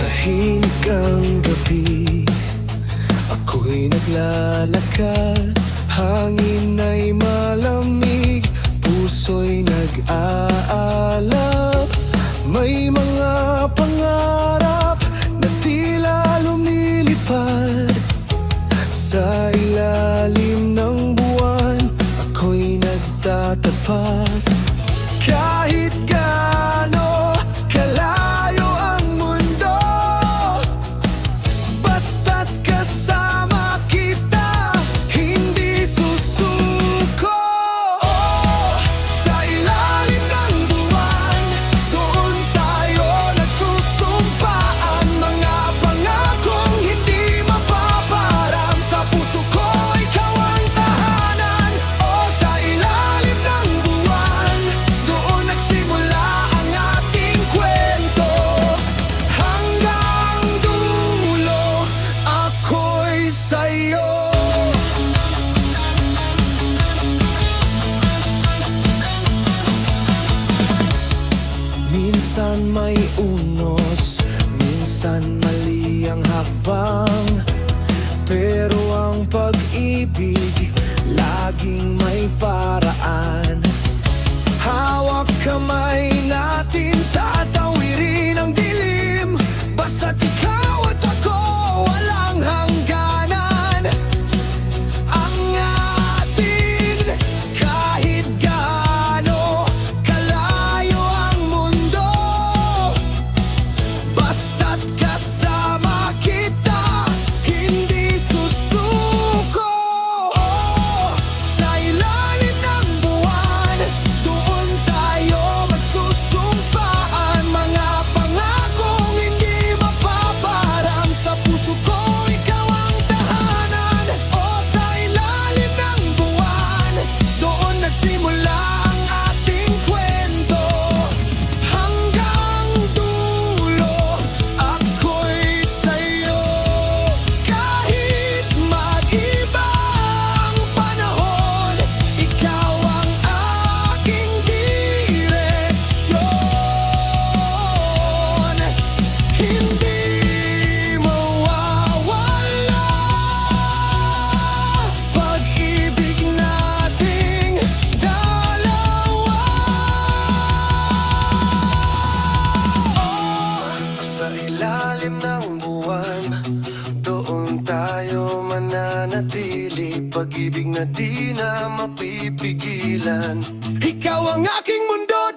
Tahimik ang gabi, ako'y naglalakad. Hangin ay malamig, puso'y nag-aalap. May mga pangarap na tila lumilipad. Sa ilalim ng buwan, ako'y nagtatapat. Kahit gaano kalayo ang mundo, basta't kasama kita, hindi susuko. Sa ilalim ng buwan, doon tayo nagsusumpa. Ang mga pangakong hindi mapaparam. Sa puso ko, ikaw ang tahanan. Sa ilalim ng buwan, doon nagsimula ang ating kwento. Hanggang dulo, ako'y sa'yo. Minsan may unos, minsan mali ang hakbang, pero ang pag-ibig laging may paraan. Hawak kamay natin, tatawirin ang dilim. Basta't ikaw at ako, walang hangganan ang atin. Kahit gaano kalayo ang mundo, basta't kasama kita, hindi susuko. Sa ilalim ng buwan, doon tayo magsusumpa. Ang mga pangakong hindi mapaparang. Sa puso ko, ikaw ang tahanan. Sa ilalim ng buwan, doon nagsimula ang ating kwento. Hanggang dulo, ako'y sa'yo. Kahit mag-iba ang panahon, ikaw ang aking direksyon. Hindi mawawala pag-ibig nating dalawa. Sa ilalim ng buwan, doon tayo mananatili. Pag-ibig na di na mapipigilan. Ikaw ang aking mundo,